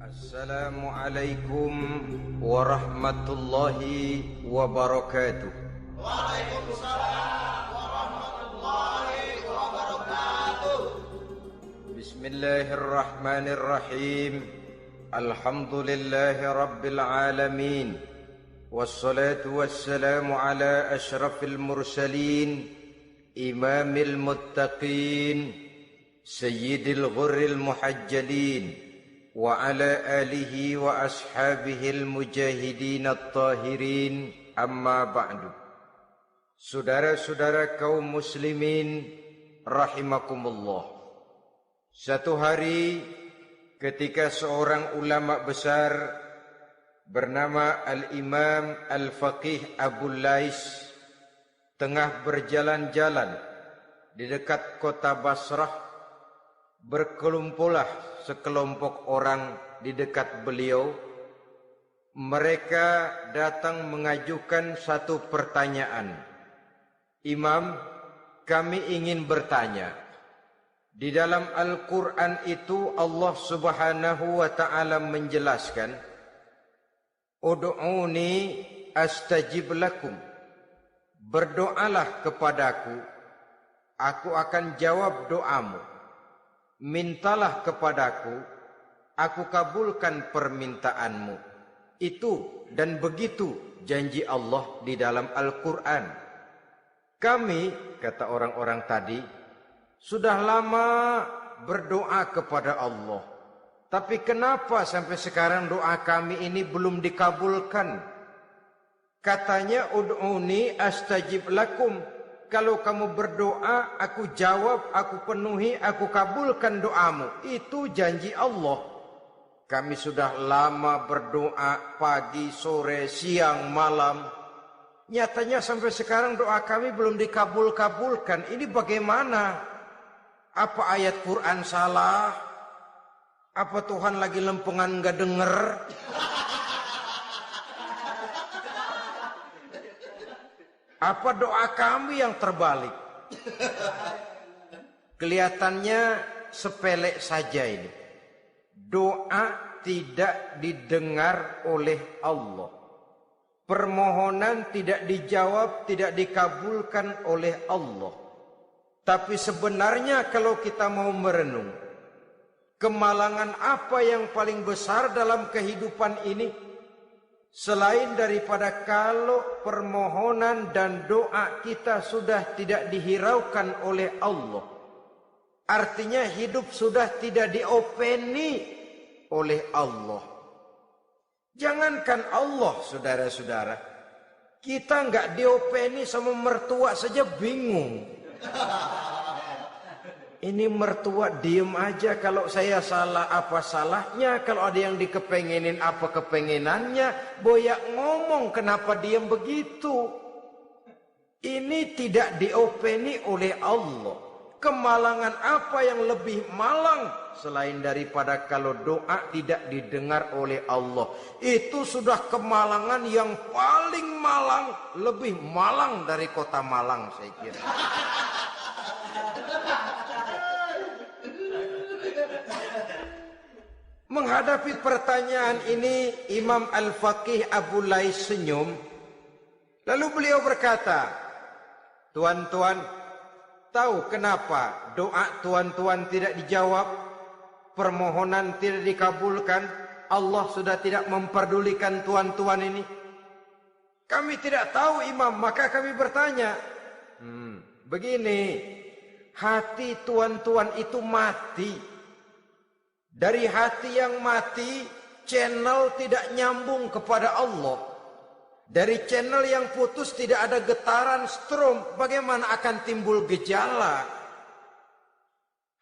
Assalamualaikum warahmatullahi wabarakatuh. Waalaikumsalam warahmatullahi wabarakatuh. Bismillahirrahmanirrahim. Alhamdulillahi rabbil alamin. Wassalatu wassalamu ala ashrafil mursalin, imamil muttaqin, sayyidil ghurril muhajjalin, wa ala alihi wa ashabihil mujahidin at-tahirin, amma ba'du. Saudara-saudara kaum muslimin rahimakumullah. Satu hari ketika seorang ulama besar bernama Al-Imam Al-Faqih Abu Lais tengah berjalan-jalan di dekat kota Basrah, berkelumpulah sekelompok orang di dekat beliau. Mereka datang mengajukan satu pertanyaan. Imam, kami ingin bertanya. Di dalam Al-Quran itu Allah Subhanahu wa ta'ala menjelaskan, Ud'uni astajib lakum. Berdoalah kepadaku, aku akan jawab doamu. Mintalah kepadaku, aku kabulkan permintaanmu. Itu dan begitu janji Allah di dalam Al-Quran. Kami, kata orang-orang tadi, sudah lama berdoa kepada Allah. Tapi kenapa sampai sekarang doa kami ini belum dikabulkan? Katanya, Ud'uni astajib lakum. Kalau kamu berdoa, aku jawab, aku penuhi, aku kabulkan doamu. Itu janji Allah. Kami sudah lama berdoa pagi, sore, siang, malam. Nyatanya sampai sekarang doa kami belum dikabulkan. Ini bagaimana? Apa ayat Quran salah? Apa Tuhan lagi lempengan gak denger? Apa doa kami yang terbalik? Kelihatannya sepele saja ini. Doa tidak didengar oleh Allah. Permohonan tidak dijawab, tidak dikabulkan oleh Allah. Tapi sebenarnya kalau kita mau merenung, kemalangan apa yang paling besar dalam kehidupan ini? Selain daripada kalau permohonan dan doa kita sudah tidak dihiraukan oleh Allah. Artinya hidup sudah tidak diopeni oleh Allah. Jangankan Allah, saudara-saudara, kita nggak diopeni sama mertua saja bingung. Ini mertua diem aja, kalau saya salah apa salahnya, kalau ada yang dikepengenin apa kepengenannya, boyak ngomong kenapa diem begitu. Ini tidak diopeni oleh Allah. Kemalangan apa yang lebih malang selain daripada kalau doa tidak didengar oleh Allah? Itu sudah kemalangan yang paling malang, lebih malang dari kota Malang saya kira. Menghadapi pertanyaan ini, Imam Al-Faqih Abu Lais senyum. Lalu beliau berkata, tuan-tuan, tahu kenapa doa tuan-tuan tidak dijawab? Permohonan tidak dikabulkan? Allah sudah tidak memperdulikan tuan-tuan ini? Kami tidak tahu, Imam, maka kami bertanya. Begini, hati tuan-tuan itu mati. Dari hati yang mati, channel tidak nyambung kepada Allah. Dari channel yang putus tidak ada getaran strom. Bagaimana akan timbul gejala?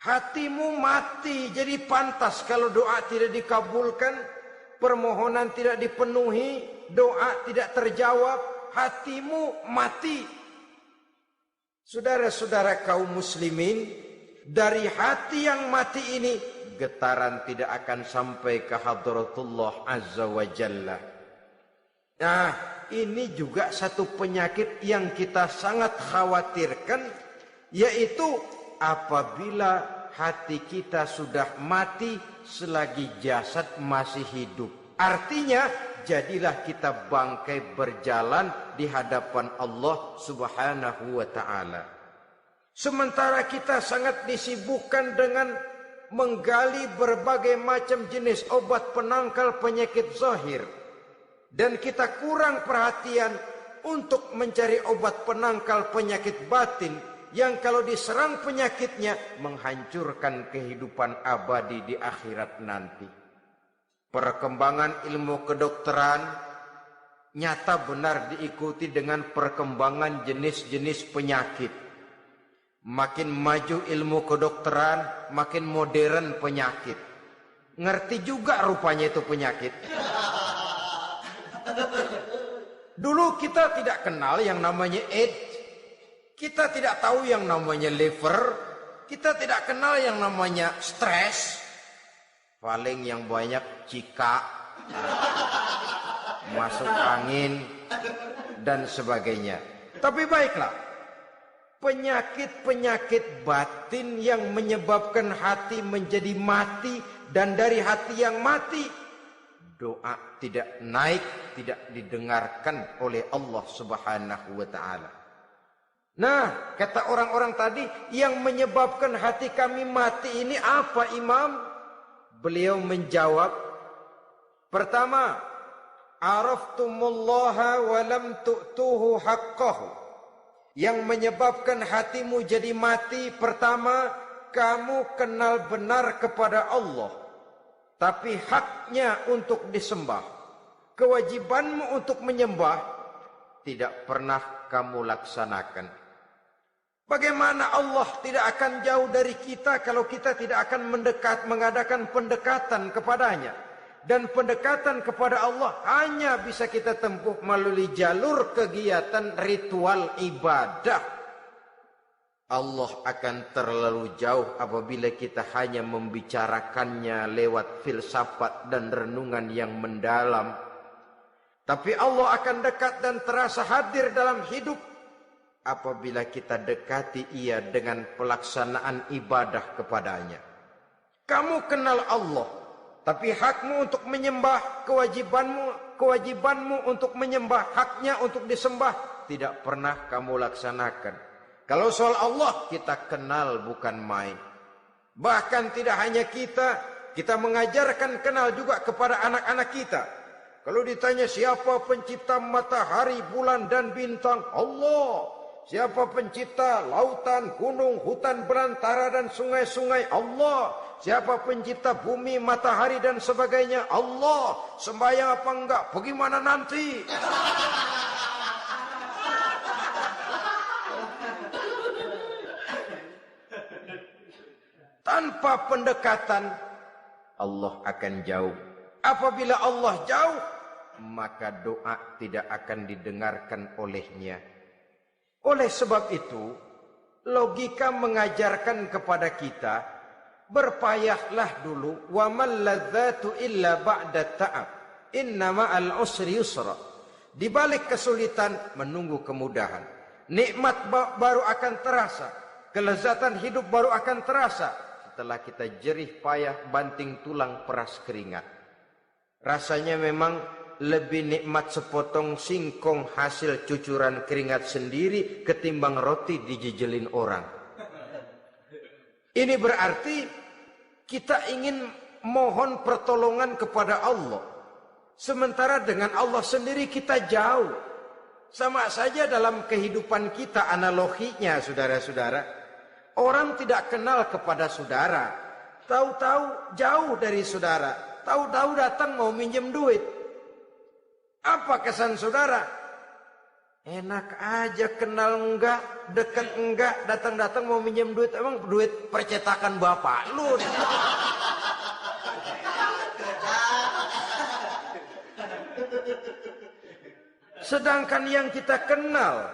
Hatimu mati, jadi pantas kalau doa tidak dikabulkan, permohonan tidak dipenuhi, doa tidak terjawab, hatimu mati. Saudara-saudara kaum muslimin, dari hati yang mati ini, getaran tidak akan sampai ke hadratullah azza wa jalla. Nah, ini juga satu penyakit yang kita sangat khawatirkan, yaitu apabila hati kita sudah mati selagi jasad masih hidup. Artinya, jadilah kita bangkai berjalan di hadapan Allah Subhanahu wa ta'ala. Sementara kita sangat disibukkan dengan menggali berbagai macam jenis obat penangkal penyakit zahir. Dan kita kurang perhatian untuk mencari obat penangkal penyakit batin yang kalau diserang penyakitnya menghancurkan kehidupan abadi di akhirat nanti. Perkembangan ilmu kedokteran nyata benar diikuti dengan perkembangan jenis-jenis penyakit. Makin maju ilmu kedokteran, makin modern penyakit. Ngerti juga rupanya itu penyakit. Dulu kita tidak kenal yang namanya AIDS. Kita tidak tahu yang namanya liver. Kita tidak kenal yang namanya stres. Paling yang banyak cika, masuk angin, dan sebagainya. Tapi baiklah. Penyakit-penyakit batin yang menyebabkan hati menjadi mati, dan dari hati yang mati doa tidak naik, tidak didengarkan oleh Allah Subhanahu wa ta'ala. Nah, kata orang-orang tadi, yang menyebabkan hati kami mati ini apa, Imam? Beliau menjawab, pertama, araftumullaha wa lam tu'tuhu haqqahu. Yang menyebabkan hatimu jadi mati, pertama, kamu kenal benar kepada Allah, tapi haknya untuk disembah, kewajibanmu untuk menyembah, tidak pernah kamu laksanakan. Bagaimana Allah tidak akan jauh dari kita kalau kita tidak akan mengadakan pendekatan kepadanya? Dan pendekatan kepada Allah hanya bisa kita tempuh melalui jalur kegiatan ritual ibadah. Allah akan terlalu jauh apabila kita hanya membicarakannya lewat filsafat dan renungan yang mendalam. Tapi Allah akan dekat dan terasa hadir dalam hidup apabila kita dekati Ia dengan pelaksanaan ibadah kepadanya. Kamu kenal Allah, tapi hakmu untuk menyembah, kewajibanmu untuk menyembah, haknya untuk disembah, tidak pernah kamu laksanakan. Kalau soal Allah, kita kenal bukan main. Bahkan tidak hanya kita mengajarkan kenal juga kepada anak-anak kita. Kalau ditanya siapa pencipta matahari, bulan dan bintang? Allah. Siapa pencipta lautan, gunung, hutan belantara dan sungai-sungai? Allah. Siapa pencipta bumi, matahari dan sebagainya? Allah. Sembahyang apa enggak? Bagaimana nanti? Tanpa pendekatan, Allah akan jauh. Apabila Allah jauh, maka doa tidak akan didengarkan olehnya. Oleh sebab itu, logika mengajarkan kepada kita, berpayahlah dulu, wa mal ladzatu illa ba'da ta'ab, innama al usri yusra. Di balik kesulitan menunggu kemudahan. Nikmat baru akan terasa, kelezatan hidup baru akan terasa setelah kita jerih payah banting tulang peras keringat. Rasanya memang lebih nikmat sepotong singkong hasil cucuran keringat sendiri ketimbang roti dijejelin orang. Ini berarti kita ingin mohon pertolongan kepada Allah. Sementara dengan Allah sendiri kita jauh. Sama saja dalam kehidupan kita analoginya, saudara-saudara. Orang tidak kenal kepada saudara. Tahu-tahu jauh dari saudara. Tahu-tahu datang mau minjem duit. Apa kesan saudara? Enak aja, kenal enggak, dekat enggak, datang-datang mau minjem duit. Emang duit percetakan bapak lu? Sedangkan yang kita kenal,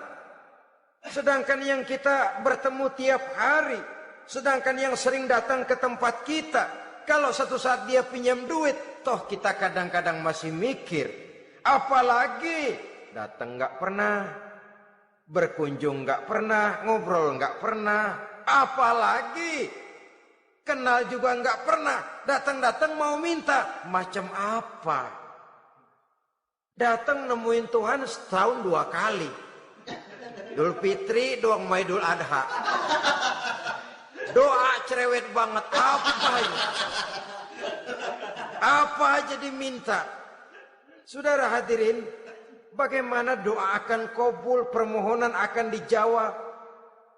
sedangkan yang kita bertemu tiap hari, sedangkan yang sering datang ke tempat kita, kalau satu saat dia pinjam duit, toh kita kadang-kadang masih mikir. Apalagi datang nggak pernah, berkunjung nggak pernah, ngobrol nggak pernah. Apalagi Kenal juga nggak pernah. Datang-datang mau minta. Macam apa? Datang nemuin Tuhan setahun 2 kali. Idul Fitri, doang Idul Adha. Doa cerewet banget. Apa ini? Apa aja diminta. Saudara hadirin, bagaimana doa akan kabul, permohonan akan dijawab?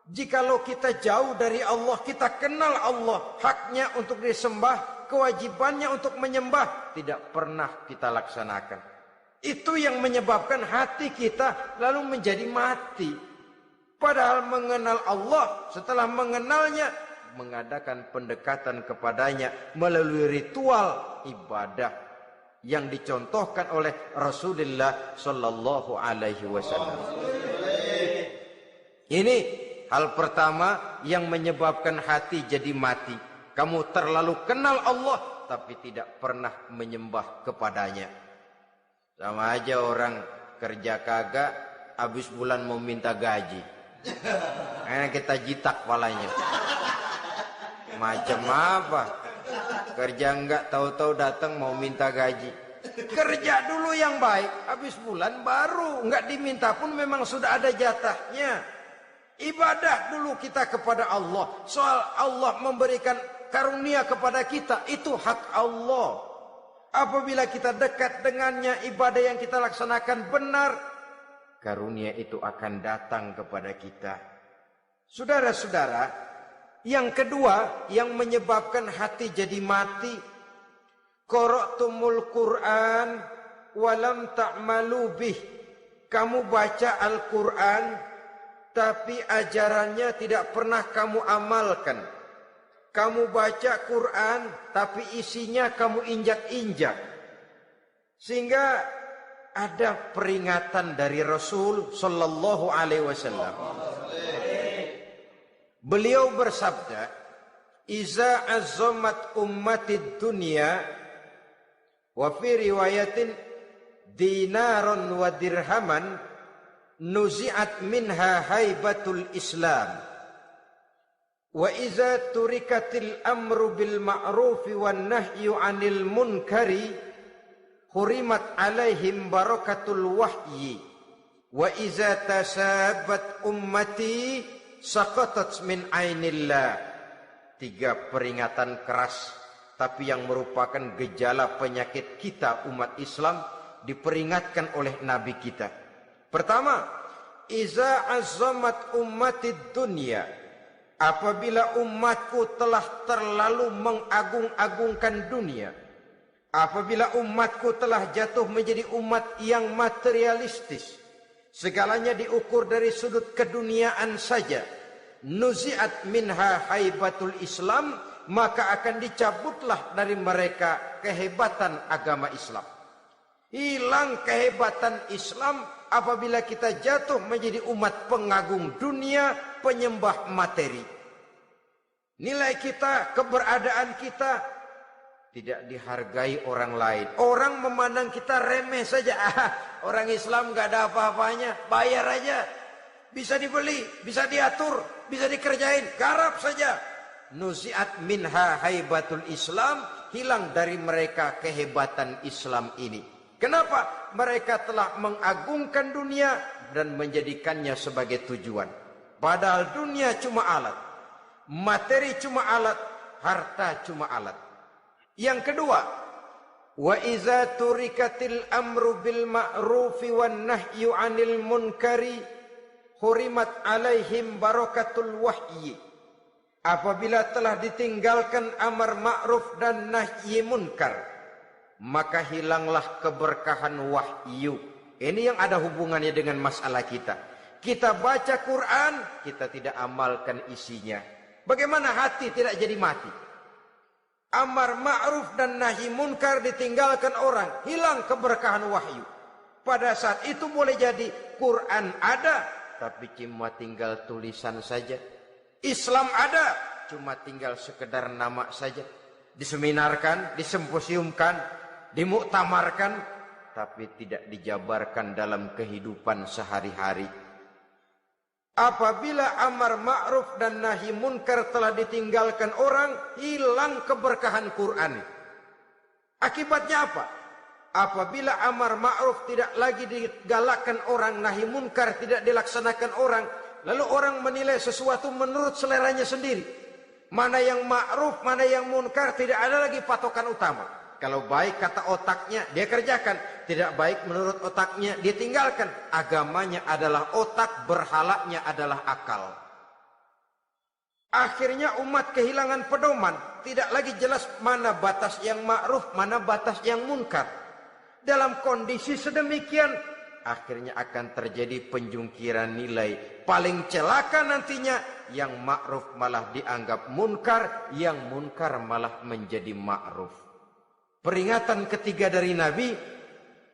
Jikalau kita jauh dari Allah, kita kenal Allah, haknya untuk disembah, kewajibannya untuk menyembah, tidak pernah kita laksanakan. Itu yang menyebabkan hati kita lalu menjadi mati. Padahal mengenal Allah, setelah mengenalnya, mengadakan pendekatan kepadanya melalui ritual ibadah yang dicontohkan oleh Rasulullah Sallallahu Alaihi Wasallam. Ini hal pertama yang menyebabkan hati jadi mati. Kamu terlalu kenal Allah tapi tidak pernah menyembah kepadanya. Sama aja orang kerja kagak, habis bulan mau minta gaji. Karena kita jitak kepalanya. Macam apa? Kerja enggak, tahu-tahu datang mau minta gaji. Kerja dulu yang baik, habis bulan baru enggak diminta pun memang sudah ada jatahnya. Ibadah dulu kita kepada Allah. Soal Allah memberikan karunia kepada kita, itu hak Allah. Apabila kita dekat dengannya, ibadah yang kita laksanakan benar, karunia itu akan datang kepada kita. Saudara-saudara, yang kedua yang menyebabkan hati jadi mati, qara'tumul Qur'an walam ta'malu bih. Kamu baca Al-Qur'an tapi ajarannya tidak pernah kamu amalkan. Kamu baca Quran tapi isinya kamu injak-injak. Sehingga ada peringatan dari Rasul sallallahu alaihi wasallam. Beliau bersabda, "Iza azzamat ummatid dunya wa fi riwayatin dinaron wa dirhaman nuzi'at minha haibatul Islam. Wa iza turikatil amru bil ma'rufi wan nahyu 'anil munkari hurimat 'alaihim barakatul wahyi. Wa iza tasabat ummati saqatat min 'ainillah." 3 peringatan keras tapi yang merupakan gejala penyakit kita umat Islam diperingatkan oleh Nabi kita. Pertama, iza azzamat ummatid dunya. Apabila umatku telah terlalu mengagung-agungkan dunia, apabila umatku telah jatuh menjadi umat yang materialistis, segalanya diukur dari sudut keduniaan saja, nuzi'at minha haibatul Islam, maka akan dicabutlah dari mereka kehebatan agama Islam. Hilang kehebatan Islam apabila kita jatuh menjadi umat pengagung dunia, penyembah materi. Nilai kita, keberadaan kita tidak dihargai orang lain. Orang memandang kita remeh saja. Orang Islam gak ada apa-apanya, bayar aja. Bisa dibeli, bisa diatur, bisa dikerjain, garap saja. Nuzi'at minha haibatul Islam, hilang dari mereka kehebatan Islam ini. Kenapa? Mereka telah mengagungkan dunia dan menjadikannya sebagai tujuan. Padahal dunia cuma alat, materi cuma alat, harta cuma alat. Yang kedua, wa iza turikatil amru bil ma'rufi wan nahyu 'anil munkari hurimat 'alaihim barakatul wahyi. Apabila telah ditinggalkan amar ma'ruf dan nahi munkar, maka hilanglah keberkahan wahyu. Ini yang ada hubungannya dengan masalah kita. Kita baca Quran, kita tidak amalkan isinya. Bagaimana hati tidak jadi mati? Amar ma'ruf dan nahi munkar ditinggalkan orang, hilang keberkahan wahyu. Pada saat itu boleh jadi Quran ada, tapi cuma tinggal tulisan saja. Islam ada, cuma tinggal sekedar nama saja. Diseminarkan, disimposiumkan, dimuktamarkan, tapi tidak dijabarkan dalam kehidupan sehari-hari. Apabila amar ma'ruf dan nahi munkar telah ditinggalkan orang, hilang keberkahan Quran. Akibatnya apa? Apabila amar ma'ruf tidak lagi digalakkan orang, nahi munkar tidak dilaksanakan orang, lalu orang menilai sesuatu menurut seleranya sendiri. Mana yang ma'ruf, mana yang munkar, tidak ada lagi patokan utama. Kalau baik kata otaknya, dia kerjakan. Tidak baik menurut otaknya, dia tinggalkan. Agamanya adalah otak, berhalanya adalah akal. Akhirnya umat kehilangan pedoman. Tidak lagi jelas mana batas yang ma'ruf, mana batas yang munkar. Dalam kondisi sedemikian, akhirnya akan terjadi penjungkiran nilai. Paling celaka nantinya, yang ma'ruf malah dianggap munkar, yang munkar malah menjadi ma'ruf. Peringatan ketiga dari Nabi,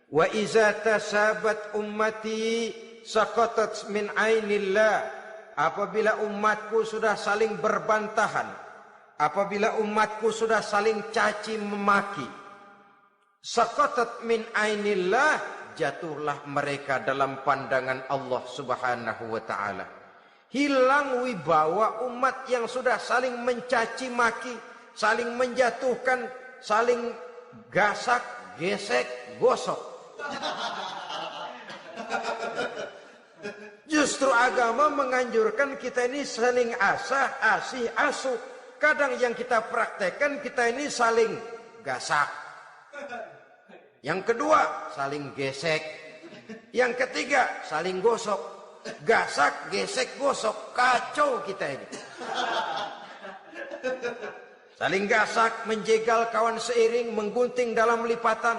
wa iza tasabat ummati saqatat min ainillah. Apabila umatku sudah saling berbantahan, apabila umatku sudah saling caci memaki, saqatat min ainillah, jatuhlah mereka dalam pandangan Allah Subhanahu wa taala. Hilang wibawa umat yang sudah saling mencaci maki, saling menjatuhkan, saling gasak, gesek, gosok. Justru agama menganjurkan kita ini saling asah, asih, asuh. Kadang yang kita praktekkan kita ini saling gasak. Yang kedua, saling gesek. Yang ketiga, saling gosok. Gasak, gesek, gosok. Kacau kita ini. Saling gasak, menjegal kawan seiring, menggunting dalam lipatan.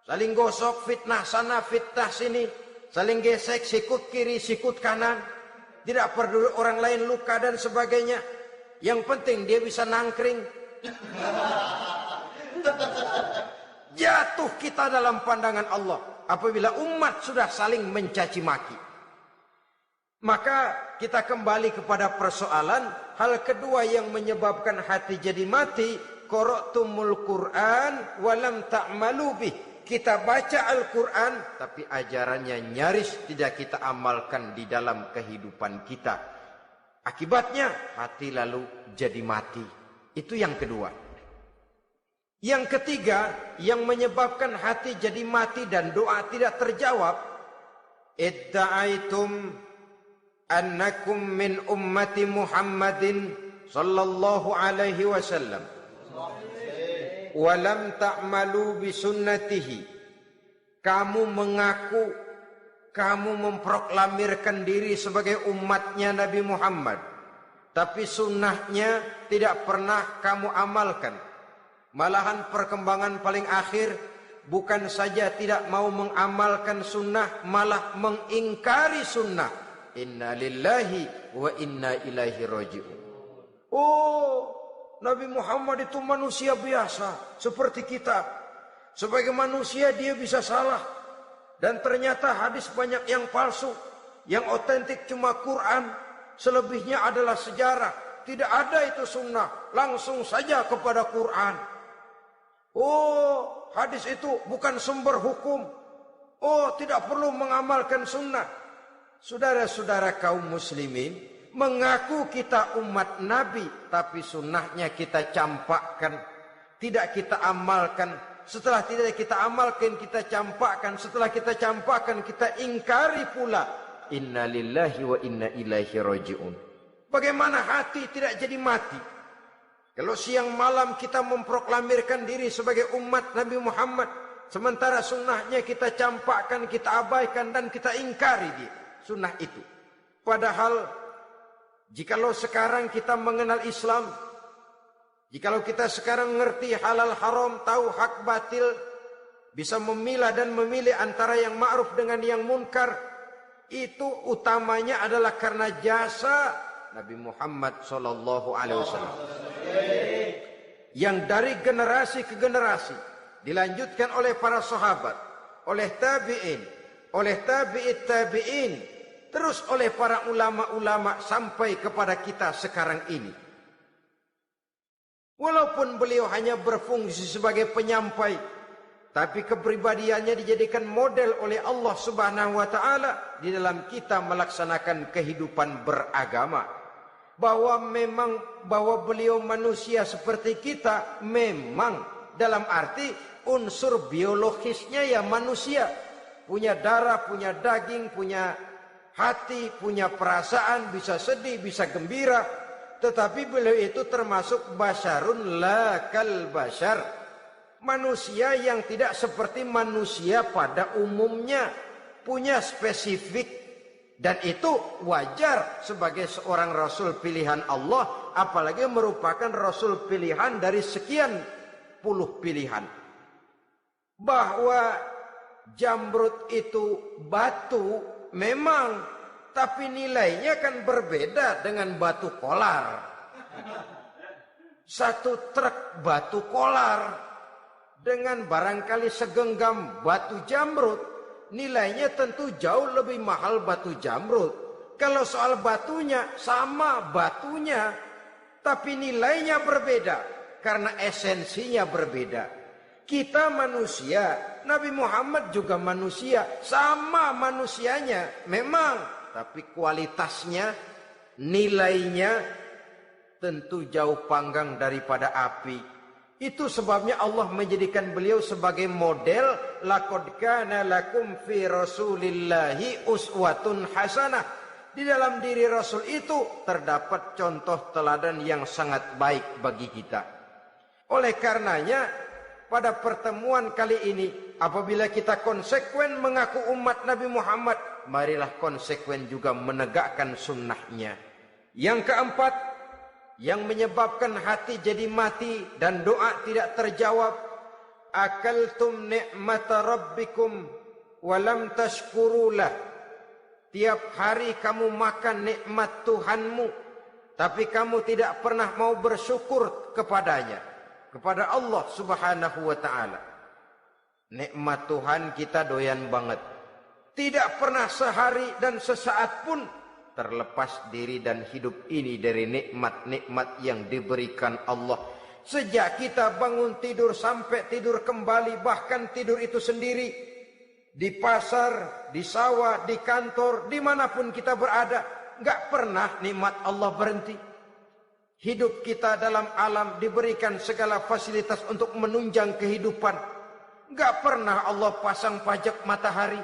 Saling gosok, fitnah sana, fitnah sini. Saling gesek, sikut kiri, sikut kanan. Tidak perlu orang lain luka dan sebagainya. Yang penting dia bisa nangkring. Jatuh kita dalam pandangan Allah apabila umat sudah saling mencaci maki. Maka kita kembali kepada persoalan, hal kedua yang menyebabkan hati jadi mati, qara'tumul Qur'an walam ta'malu bih. Kita baca Al-Quran tapi ajarannya nyaris tidak kita amalkan di dalam kehidupan kita. Akibatnya hati lalu jadi mati. Itu yang kedua. Yang ketiga, yang menyebabkan hati jadi mati dan doa tidak terjawab, idda'aitum annakum min ummati Muhammadin sallallahu alaihi wasallam wa lam ta'malu bi sunnatihi. Kamu mengaku, kamu memproklamirkan diri sebagai umatnya Nabi Muhammad, tapi sunnahnya tidak pernah kamu amalkan. Malahan perkembangan paling akhir bukan saja tidak mau mengamalkan sunnah, malah mengingkari sunnah. Inna lillahi wa inna ilaihi raji'un. Oh, Nabi Muhammad itu manusia biasa seperti kita. Sebagai manusia dia bisa salah. Dan ternyata hadis banyak yang palsu. Yang otentik cuma Quran. Selebihnya adalah sejarah. Tidak ada itu sunnah. Langsung saja kepada Quran. Oh, hadis itu bukan sumber hukum. Oh, tidak perlu mengamalkan sunnah. Saudara-saudara kaum muslimin, mengaku kita umat Nabi, tapi sunnahnya kita campakkan, tidak kita amalkan. Setelah tidak kita amalkan, kita campakkan. Setelah kita campakkan, kita ingkari pula. Inna lillahi wa inna ilaihi raji'un. Bagaimana hati tidak jadi mati? Kalau siang malam kita memproklamirkan diri sebagai umat Nabi Muhammad, sementara sunnahnya kita campakkan, kita abaikan dan kita ingkari dia, sunnah itu. Padahal jikalau sekarang kita mengenal Islam, jikalau kita sekarang ngerti halal haram, tahu hak batil, bisa memilah dan memilih antara yang ma'ruf dengan yang munkar, itu utamanya adalah karena jasa Nabi Muhammad sallallahu alaihi wasallam. Yang dari generasi ke generasi dilanjutkan oleh para sahabat, oleh tabi'in, oleh tabi'it tabi'in, terus oleh para ulama-ulama sampai kepada kita sekarang ini. Walaupun beliau hanya berfungsi sebagai penyampai, tapi kepribadiannya dijadikan model oleh Allah Subhanahu wa taala di dalam kita melaksanakan kehidupan beragama. Bahwa beliau manusia seperti kita, memang dalam arti unsur biologisnya ya manusia, punya darah, punya daging, punya hati, punya perasaan, bisa sedih, bisa gembira. Tetapi beliau itu termasuk basyarun la kal basyar, manusia yang tidak seperti manusia pada umumnya, punya spesifik, dan itu wajar sebagai seorang rasul pilihan Allah, apalagi merupakan rasul pilihan dari sekian puluh pilihan. Bahwa jamrud itu batu memang, tapi nilainya kan berbeda dengan batu kolar. Satu truk batu kolar dengan barangkali segenggam batu jamrud, nilainya tentu jauh lebih mahal batu jamrud. Kalau soal batunya, sama batunya, tapi nilainya berbeda karena esensinya berbeda. Kita manusia, Nabi Muhammad juga manusia, sama manusianya memang, tapi kualitasnya, nilainya tentu jauh panggang daripada api. Itu sebabnya Allah menjadikan beliau sebagai model. Laqad kana lakum fi rasulillahi uswatun hasanah. Di dalam diri Rasul itu terdapat contoh teladan yang sangat baik bagi kita. Oleh karenanya, pada pertemuan kali ini, apabila kita konsekuen mengaku umat Nabi Muhammad, marilah konsekuen juga menegakkan sunnahnya. Yang keempat, yang menyebabkan hati jadi mati dan doa tidak terjawab, akaltum ni'mata rabbikum walam tashkurulah. Tiap hari kamu makan nikmat Tuhanmu, tapi kamu tidak pernah mau bersyukur kepadanya, kepada Allah Subhanahu wa taala. Nikmat Tuhan kita doyan banget, tidak pernah sehari dan sesaat pun terlepas diri dan hidup ini dari nikmat-nikmat yang diberikan Allah. Sejak kita bangun tidur sampai tidur kembali, bahkan tidur itu sendiri, di pasar, di sawah, di kantor, dimanapun kita berada, nggak pernah nikmat Allah berhenti. Hidup kita dalam alam diberikan segala fasilitas untuk menunjang kehidupan. Nggak pernah Allah pasang pajak matahari,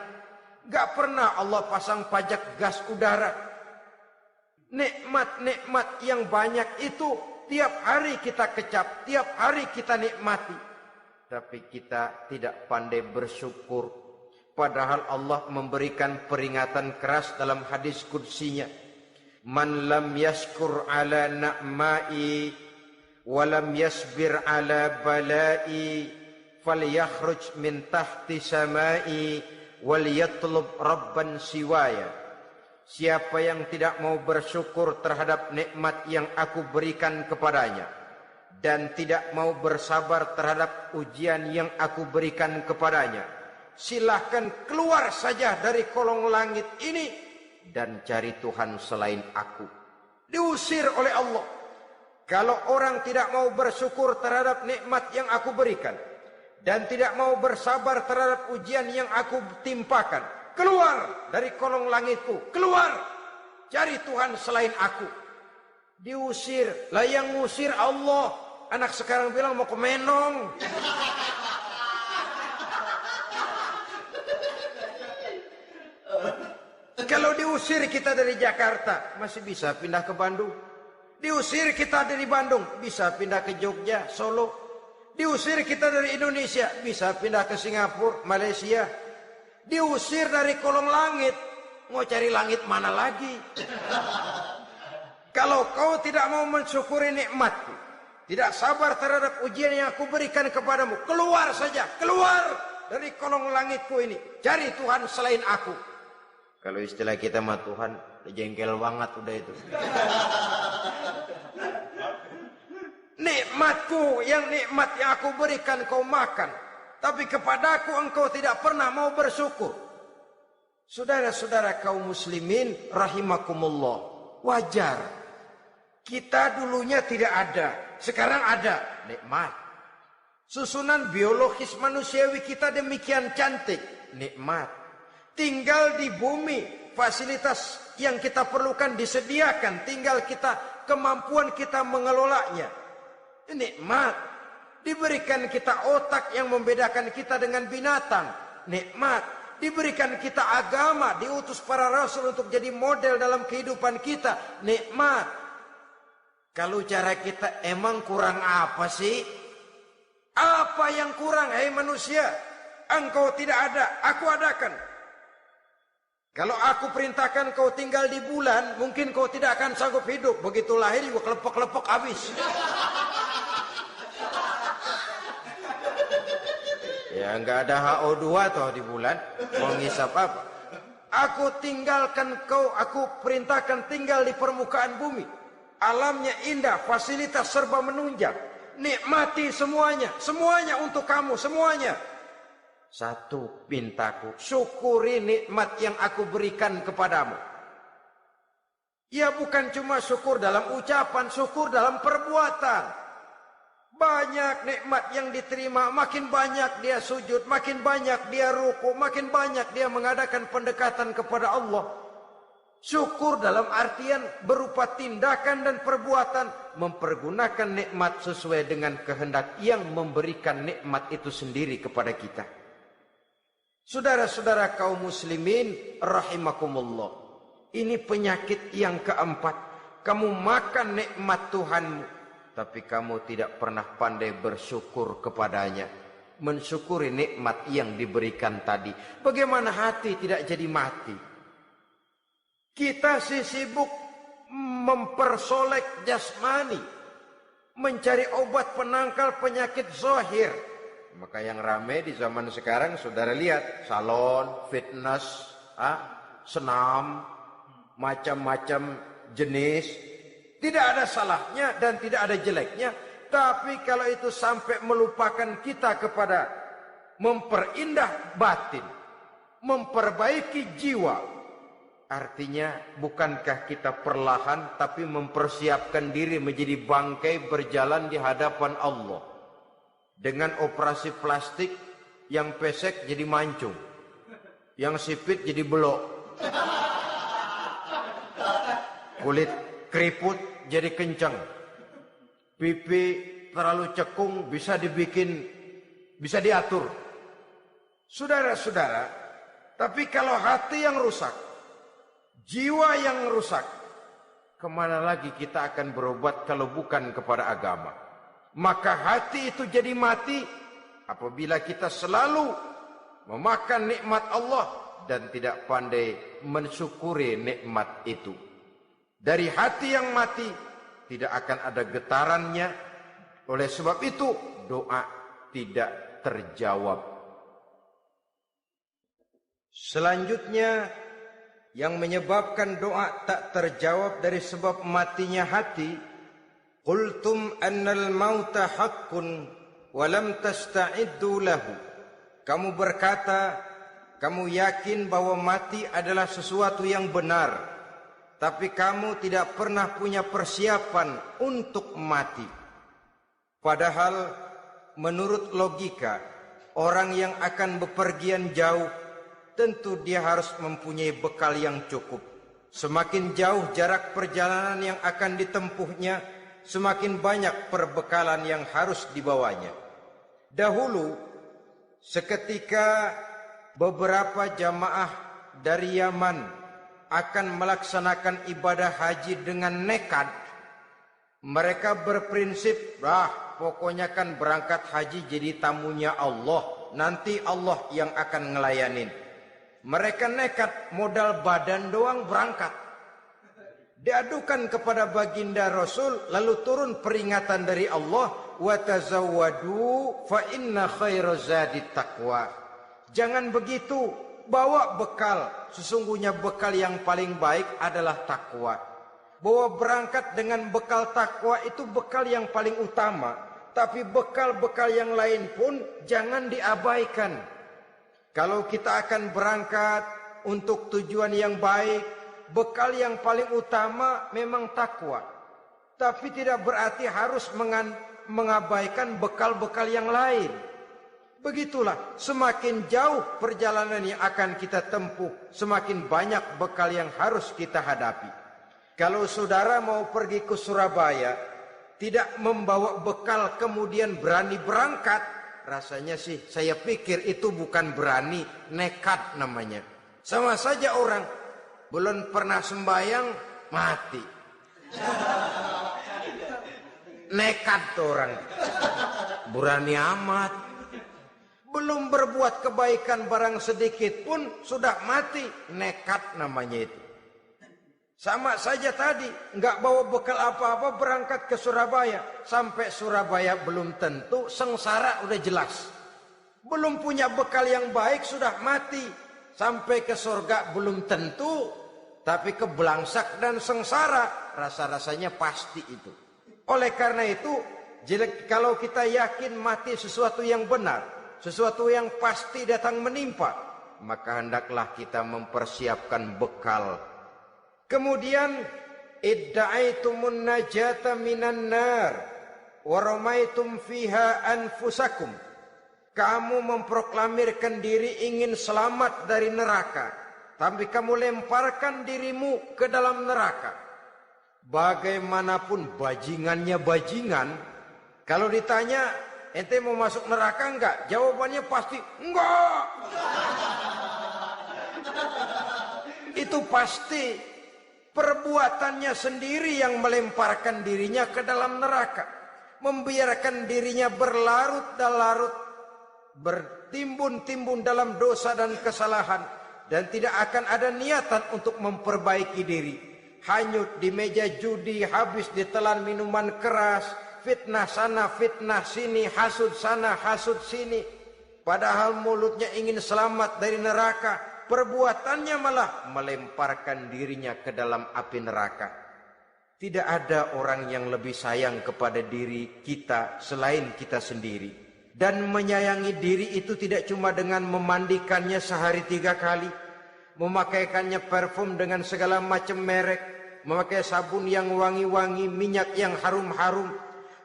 nggak pernah Allah pasang pajak gas udara. Nikmat-nikmat yang banyak itu tiap hari kita kecap, tiap hari kita nikmati. Tapi kita tidak pandai bersyukur. Padahal Allah memberikan peringatan keras dalam hadis qudsinya. Man lam yashkur ala na'mai wa lam yasbir ala balai falyakhruj min tahti samai wal yatlub rabban siwaya. Siapa yang tidak mau bersyukur terhadap nikmat yang aku berikan kepadanya dan tidak mau bersabar terhadap ujian yang aku berikan kepadanya, silahkan keluar saja dari kolong langit ini dan cari Tuhan selain aku. Diusir oleh Allah. Kalau orang tidak mau bersyukur terhadap nikmat yang aku berikan dan tidak mau bersabar terhadap ujian yang aku timpakan, keluar dari kolong langitku, keluar, cari Tuhan selain aku. Diusir, lah yang ngusir Allah. Anak sekarang bilang mau ke Menong. Kalau diusir kita dari Jakarta, masih bisa pindah ke Bandung. Diusir kita dari Bandung, bisa pindah ke Jogja, Solo. Diusir kita dari Indonesia, bisa pindah ke Singapura, Malaysia. Diusir dari kolong langit, mau cari langit mana lagi? Kalau kau tidak mau mensyukuri nikmatku, tidak sabar terhadap ujian yang aku berikan kepadamu, keluar saja, keluar dari kolong langitku ini, cari Tuhan selain aku. Kalau istilah kita mah Tuhan, jengkel banget udah itu. Nikmatku, nikmat yang aku berikan kau makan, tapi kepadaku engkau tidak pernah mau bersyukur. Saudara-saudara kaum muslimin rahimakumullah, wajar. Kita dulunya tidak ada, sekarang ada nikmat. Susunan biologis manusiawi kita demikian cantik, nikmat. Tinggal di bumi, fasilitas yang kita perlukan disediakan, tinggal kemampuan kita mengelolanya. Nikmat. Diberikan kita otak yang membedakan kita dengan binatang, nikmat. Diberikan kita agama, diutus para rasul untuk jadi model dalam kehidupan kita, nikmat. Kalau cara kita emang kurang apa sih? Apa yang kurang, hai manusia? Engkau tidak ada, aku adakan. Kalau aku perintahkan kau tinggal di bulan, mungkin kau tidak akan sanggup hidup. Begitu lahir juga kelepek-kelepek habis. Ya nggak ada HO2 toh di bulan, mau ngisap apa? Aku tinggalkan kau, aku perintahkan tinggal di permukaan bumi. Alamnya indah, fasilitas serba menunjang. Nikmati semuanya, semuanya untuk kamu, semuanya. Satu pintaku, syukuri nikmat yang aku berikan kepadamu. Ya bukan cuma syukur dalam ucapan, syukur dalam perbuatan. Banyak nikmat yang diterima, makin banyak dia sujud, makin banyak dia ruku, makin banyak dia mengadakan pendekatan kepada Allah. Syukur dalam artian berupa tindakan dan perbuatan, mempergunakan nikmat sesuai dengan kehendak yang memberikan nikmat itu sendiri kepada kita. Saudara-saudara kaum muslimin rahimakumullah. Ini penyakit yang keempat. Kamu makan nikmat Tuhanmu, tapi kamu tidak pernah pandai bersyukur kepadanya. Mensyukuri nikmat yang diberikan tadi. Bagaimana hati tidak jadi mati? Kita sibuk mempersolek jasmani, mencari obat penangkal penyakit zahir. Maka yang ramai di zaman sekarang saudara lihat, salon, fitness, senam, macam-macam jenis. Tidak ada salahnya dan tidak ada jeleknya. Tapi kalau itu sampai melupakan kita kepada memperindah batin, memperbaiki jiwa, artinya bukankah kita perlahan tapi mempersiapkan diri menjadi bangkai berjalan di hadapan Allah. Dengan operasi plastik, yang pesek jadi mancung, yang sipit jadi belok, kulit keriput jadi kencang, pipi terlalu cekung bisa diatur. Saudara-saudara, tapi kalau hati yang rusak, jiwa yang rusak, kemana lagi kita akan berobat kalau bukan kepada agama? Maka hati itu jadi mati apabila kita selalu memakan nikmat Allah dan tidak pandai mensyukuri nikmat itu. Dari hati yang mati tidak akan ada getarannya. Oleh sebab itu doa tidak terjawab. Selanjutnya yang menyebabkan doa tak terjawab dari sebab matinya hati, qultum annal mauta haqqun wa lam tasta'iddu lahu. Kamu berkata, kamu yakin bahwa mati adalah sesuatu yang benar, tapi kamu tidak pernah punya persiapan untuk mati. Padahal menurut logika, orang yang akan bepergian jauh tentu dia harus mempunyai bekal yang cukup. Semakin jauh jarak perjalanan yang akan ditempuhnya, semakin banyak perbekalan yang harus dibawanya. Dahulu, seketika beberapa jamaah dari Yaman akan melaksanakan ibadah haji dengan nekat, mereka berprinsip, pokoknya kan berangkat haji jadi tamunya Allah, nanti Allah yang akan ngelayanin. Mereka nekat, modal badan doang berangkat. Diadukan kepada baginda Rasul, lalu turun peringatan dari Allah, wa tazawwadu fa inna khairaz zadi taqwa. Jangan begitu, bawa bekal. Sesungguhnya bekal yang paling baik adalah takwa. Bahwa berangkat dengan bekal takwa itu bekal yang paling utama. Tapi bekal-bekal yang lain pun jangan diabaikan. Kalau kita akan berangkat untuk tujuan yang baik, bekal yang paling utama memang takwa. Tapi tidak berarti harus mengabaikan bekal-bekal yang lain. Begitulah, semakin jauh perjalanan yang akan kita tempuh, semakin banyak bekal yang harus kita hadapi. Kalau saudara mau pergi ke Surabaya, tidak membawa bekal kemudian berani berangkat, rasanya sih saya pikir itu bukan berani, nekat namanya. Sama saja orang belum pernah sembahyang, mati. Nekat tuh orang. Berani amat. Belum berbuat kebaikan barang sedikit pun sudah mati. Nekat namanya itu. Sama saja tadi, nggak bawa bekal apa-apa berangkat ke Surabaya. Sampai Surabaya belum tentu, sengsara udah jelas. Belum punya bekal yang baik sudah mati. Sampai ke surga belum tentu, tapi kebelangsak dan sengsara rasa-rasanya pasti itu. Oleh karena itu, kalau kita yakin mati sesuatu yang benar, sesuatu yang pasti datang menimpa, maka hendaklah kita mempersiapkan bekal. Kemudian, idda'aitumun najata minan nar wa ramaitum fiha anfusakum. Kamu memproklamirkan diri ingin selamat dari neraka, tapi kamu lemparkan dirimu ke dalam neraka. Bagaimanapun bajingannya bajingan, kalau ditanya, ente mau masuk neraka enggak? Jawabannya pasti enggak. Itu pasti perbuatannya sendiri yang melemparkan dirinya ke dalam neraka. Membiarkan dirinya berlarut-larut, bertimbun-timbun dalam dosa dan kesalahan, dan tidak akan ada niatan untuk memperbaiki diri. Hanyut di meja judi, habis ditelan minuman keras, fitnah sana, fitnah sini, hasud sana, hasud sini. Padahal mulutnya ingin selamat dari neraka, perbuatannya malah melemparkan dirinya ke dalam api neraka. Tidak ada orang yang lebih sayang kepada diri kita selain kita sendiri. Dan menyayangi diri itu tidak cuma dengan memandikannya sehari 3 kali, memakaikannya parfum dengan segala macam merek, memakai sabun yang wangi-wangi, minyak yang harum-harum.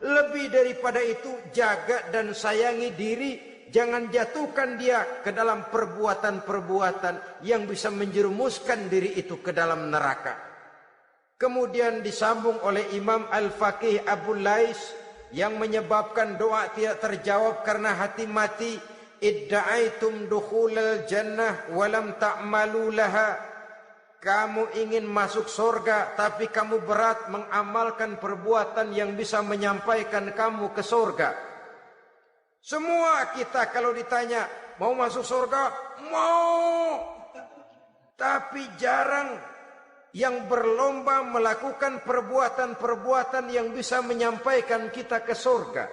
Lebih daripada itu, jaga dan sayangi diri. Jangan jatuhkan dia ke dalam perbuatan-perbuatan yang bisa menjerumuskan diri itu ke dalam neraka. Kemudian disambung oleh Imam Al-Faqih Abu Lais yang menyebabkan doa tidak terjawab karena hati mati. Idda'aitum dukhulal jannah walam ta'malu laha. Kamu ingin masuk surga, tapi kamu berat mengamalkan perbuatan yang bisa menyampaikan kamu ke surga. Semua kita kalau ditanya, mau masuk surga? Mau. Tapi jarang yang berlomba melakukan perbuatan-perbuatan yang bisa menyampaikan kita ke surga.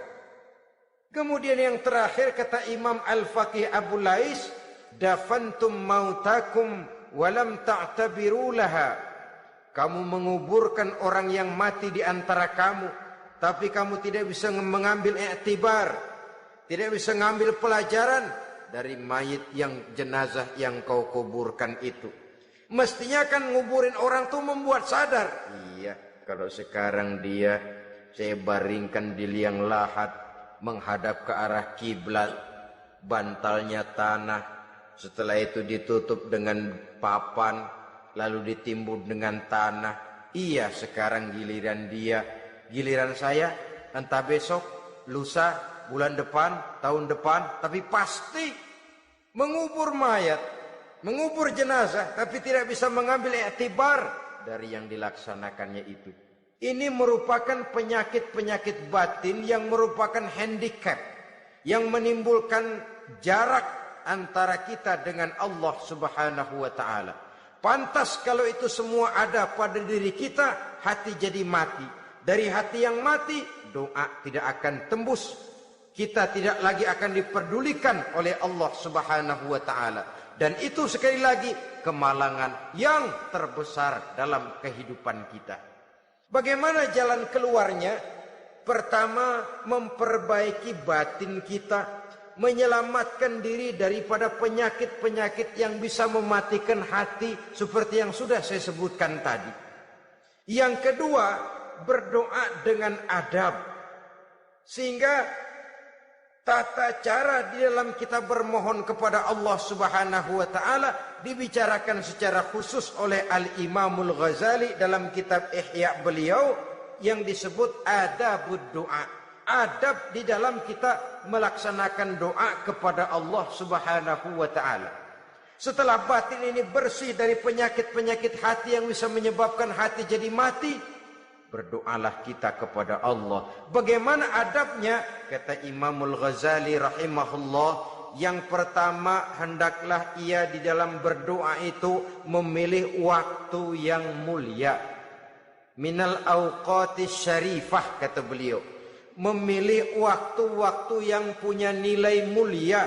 Kemudian yang terakhir kata Imam Al-Faqih Abu Lais, dafantum mautakum walam ta'tabiru laha. Kamu menguburkan orang yang mati di antara kamu, tapi kamu tidak bisa mengambil iktibar, tidak bisa mengambil pelajaran dari mayit yang jenazah yang kau kuburkan itu. Mestinya kan nguburin orang tuh membuat sadar. Iya, kalau sekarang dia saya baringkan di liang lahat, menghadap ke arah kiblat, bantalnya tanah, setelah itu ditutup dengan papan, lalu ditimbun dengan tanah. Iya, sekarang giliran dia, giliran saya, entah besok, lusa, bulan depan, tahun depan, tapi pasti mengubur mayat, mengubur jenazah, tapi tidak bisa mengambil iktibar dari yang dilaksanakannya itu. Ini merupakan penyakit-penyakit batin yang merupakan handicap, yang menimbulkan jarak antara kita dengan Allah Subhanahu wa ta'ala. Pantas kalau itu semua ada pada diri kita, hati jadi mati. Dari hati yang mati, doa tidak akan tembus. Kita tidak lagi akan diperdulikan oleh Allah Subhanahu wa ta'ala. Dan itu sekali lagi kemalangan yang terbesar dalam kehidupan kita. Bagaimana jalan keluarnya? Pertama, memperbaiki batin kita, menyelamatkan diri daripada penyakit-penyakit yang bisa mematikan hati seperti yang sudah saya sebutkan tadi. Yang kedua, berdoa dengan adab. Sehingga tata cara di dalam kita bermohon kepada Allah Subhanahu wa taala dibicarakan secara khusus oleh Al-Imamul Ghazali dalam kitab Ihya beliau yang disebut adabud doa. Adab di dalam kita melaksanakan doa kepada Allah Subhanahu wa taala. Setelah batin ini bersih dari penyakit-penyakit hati yang bisa menyebabkan hati jadi mati, berdoalah kita kepada Allah. Bagaimana adabnya? Kata Imamul Ghazali rahimahullah, yang pertama hendaklah ia di dalam berdoa itu memilih waktu yang mulia. Minal awqatis syarifah, kata beliau. Memilih waktu-waktu yang punya nilai mulia.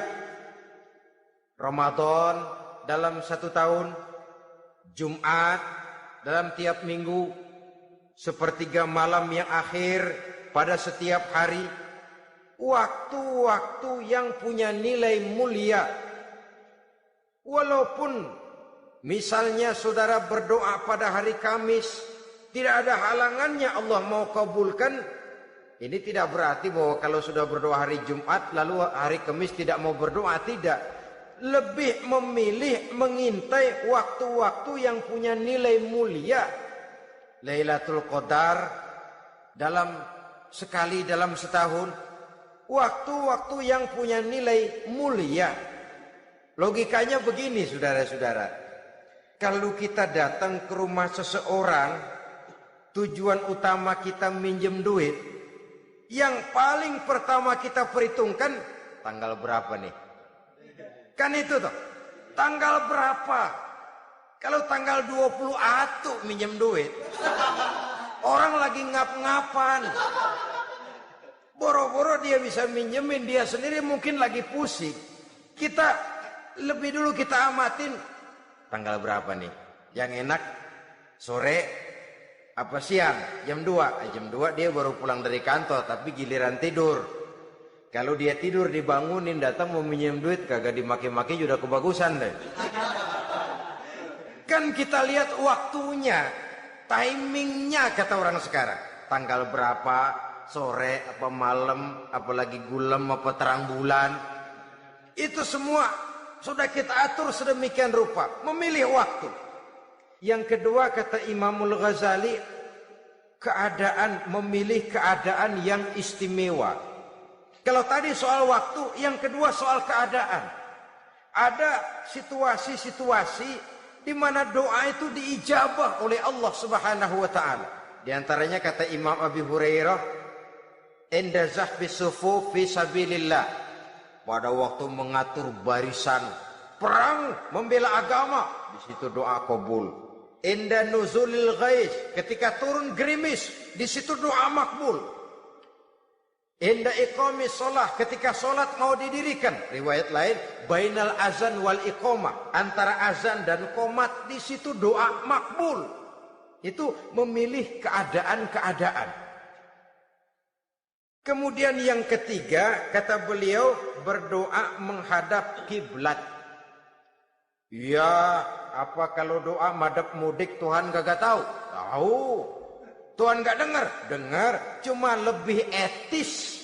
Ramadan dalam 1 tahun, Jumat dalam tiap minggu, sepertiga malam yang akhir pada setiap hari. Waktu-waktu yang punya nilai mulia. Walaupun misalnya saudara berdoa pada hari Kamis, tidak ada halangannya Allah mau kabulkan. Ini tidak berarti bahwa kalau sudah berdoa hari Jumat lalu hari Kamis tidak mau berdoa, tidak. Lebih memilih mengintai waktu-waktu yang punya nilai mulia. Lailatul Qadar sekali dalam setahun. Waktu-waktu yang punya nilai mulia. Logikanya begini saudara-saudara. Kalau kita datang ke rumah seseorang, tujuan utama kita minjem duit, yang paling pertama kita perhitungkan tanggal berapa nih? Kan itu toh. Tanggal berapa? Kalau tanggal 20 atuh minjem duit. Orang lagi ngap-ngapan. Boro-boro dia bisa minjemin, dia sendiri mungkin lagi pusing. Kita lebih dulu kita amatin tanggal berapa nih? Yang enak sore apa siang? Jam 2. Jam 2 dia baru pulang dari kantor, tapi giliran tidur. Kalau dia tidur dibangunin datang mau minjem duit, kagak dimaki-maki sudah kebagusan deh. Kan kita lihat waktunya, timingnya kata orang sekarang. Tanggal berapa, sore apa malam, apalagi gulem apa terang bulan. Itu semua sudah kita atur sedemikian rupa, memilih waktu. Yang kedua kata Imamul Ghazali, memilih keadaan yang istimewa. Kalau tadi soal waktu, yang kedua soal keadaan. Ada situasi-situasi di mana doa itu diijabah oleh Allah Subhanahu wa taala. Di antaranya kata Imam Abi Hurairah, "Inda zahbi sufuf fi sabilillah." Pada waktu mengatur barisan perang membela agama, di situ doa kabul. Inda nuzulil ghais, ketika turun gerimis, di situ doa makbul. Inda iqamis shalah, ketika salat mau didirikan, riwayat lain bainal azan wal iqamah, antara azan dan qomat, di situ doa makbul. Itu memilih keadaan-keadaan. Kemudian yang ketiga kata beliau, berdoa menghadap kiblat. Ya, apa kalau doa madhab mudik Tuhan gak tahu? Tahu. Tuhan gak dengar? Dengar. Cuma lebih etis.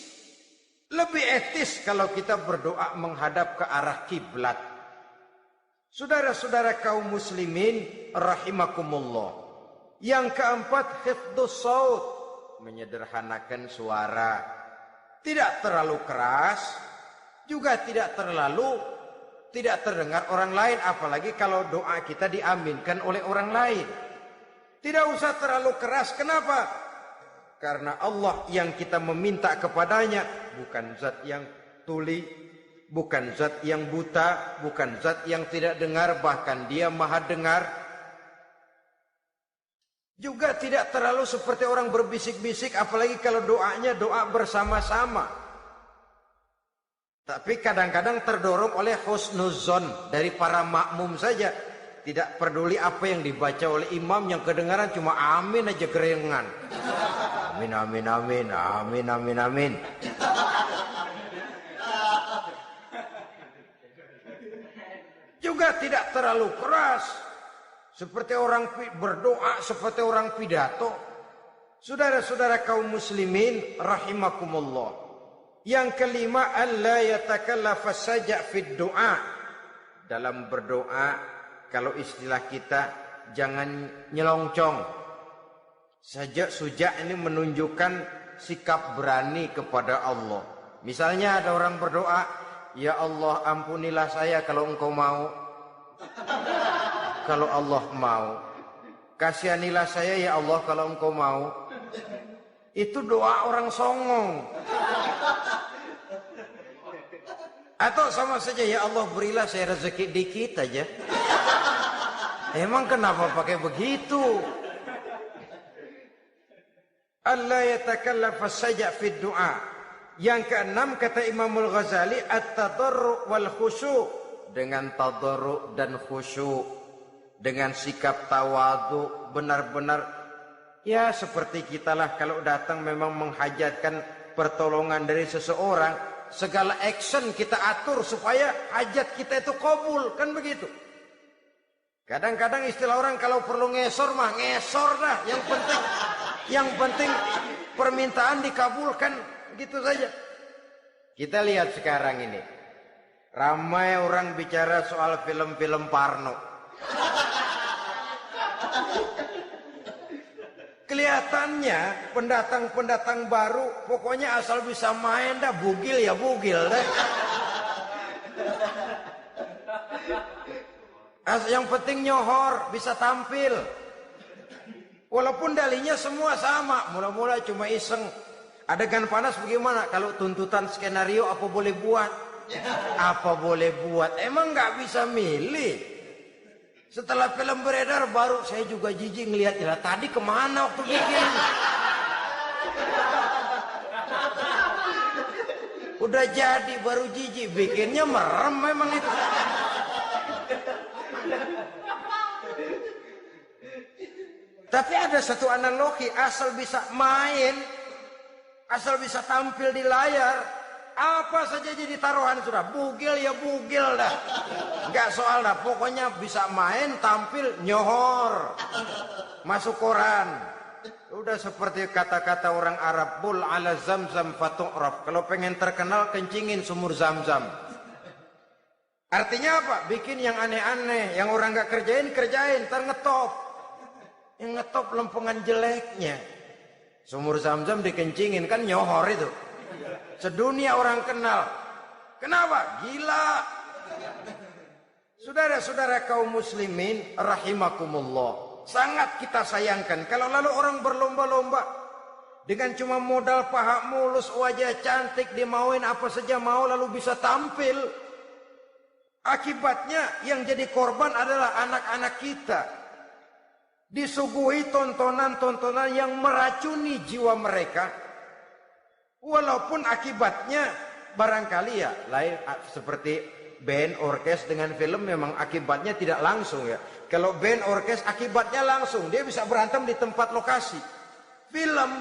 Lebih etis kalau kita berdoa menghadap ke arah kiblat. Saudara-saudara kaum muslimin rahimakumullah. Yang keempat, hifdzus shaut, menyederhanakan suara. Tidak terlalu keras, juga tidak terdengar orang lain, apalagi kalau doa kita diaminkan oleh orang lain. Tidak usah terlalu keras. Kenapa? Karena Allah yang kita meminta kepadanya bukan zat yang tuli, bukan zat yang buta, bukan zat yang tidak dengar, bahkan Dia Maha dengar. Juga tidak terlalu seperti orang berbisik-bisik, apalagi kalau doanya doa bersama-sama. Tapi kadang-kadang terdorong oleh husnuzon dari para makmum saja. Tidak peduli apa yang dibaca oleh imam, yang kedengaran cuma amin aja kerengan. Amin, amin, amin, amin, amin, amin. Juga tidak terlalu keras. Seperti orang berdoa, seperti orang pidato. Saudara-saudara kaum muslimin rahimakumullah. Yang kelima, alla yatakallafa saja' fid du'a. Dalam berdoa, kalau istilah kita, jangan nyelongcong. Saja' suja' ini menunjukkan sikap berani kepada Allah. Misalnya ada orang berdoa, ya Allah ampunilah saya kalau engkau mau. Kalau Allah mau. Kasihanilah saya ya Allah kalau engkau mau. Itu doa orang songong. Atau sama saja, ya Allah berilah saya rezeki dikit aja. Emang kenapa pakai begitu? Allah yatakallafa saja fid du'a. Yang keenam kata Imamul Ghazali, at-tadarru' wal khusyu'. Dengan tadarru' dan khusyuk, dengan sikap tawadhu, benar-benar ya seperti kita lah kalau datang memang menghajatkan pertolongan dari seseorang, segala action kita atur supaya hajat kita itu kabul, kan begitu. Kadang-kadang istilah orang kalau perlu ngesor mah ngesor dah, yang penting permintaan dikabulkan, gitu saja. Kita lihat sekarang ini, ramai orang bicara soal film-film Parno. Kelihatannya pendatang-pendatang baru, pokoknya asal bisa main dah, bugil ya bugil dah. Yang penting nyohor, bisa tampil. Walaupun dalinya semua sama, mula-mula cuma iseng. Adegan panas bagaimana? Kalau tuntutan skenario apa boleh buat? Apa boleh buat? Emang nggak bisa milih. Setelah film beredar baru saya juga jijik ngelihat, ya tadi kemana waktu bikin? Udah jadi baru jijik, bikinnya merem memang itu. Tapi ada satu analogi, asal bisa main, asal bisa tampil di layar, apa saja jadi taruhan sudah. Bugil ya bugil dah, nggak soal dah, pokoknya bisa main, tampil, nyohor, masuk koran. Udah seperti kata-kata orang Arab, bul ala zamzam fatu'raf. Kalau pengen terkenal kencingin sumur Zamzam. Artinya apa? Bikin yang aneh-aneh, yang orang nggak kerjain, ntar ngetop. Yang ngetop lempengan jeleknya. Sumur Zamzam dikencingin, kan nyohor itu. Sedunia orang kenal. Kenapa? Gila. Saudara-saudara kaum muslimin rahimakumullah, sangat kita sayangkan kalau lalu orang berlomba-lomba dengan cuma modal paha mulus, wajah cantik, dimauin apa saja mau, lalu bisa tampil. Akibatnya yang jadi korban adalah anak-anak kita. Disuguhi tontonan-tontonan yang meracuni jiwa mereka. Walaupun akibatnya barangkali ya lain, seperti band orkes dengan film memang akibatnya tidak langsung ya. Kalau band orkes akibatnya langsung, dia bisa berantem di tempat lokasi. Film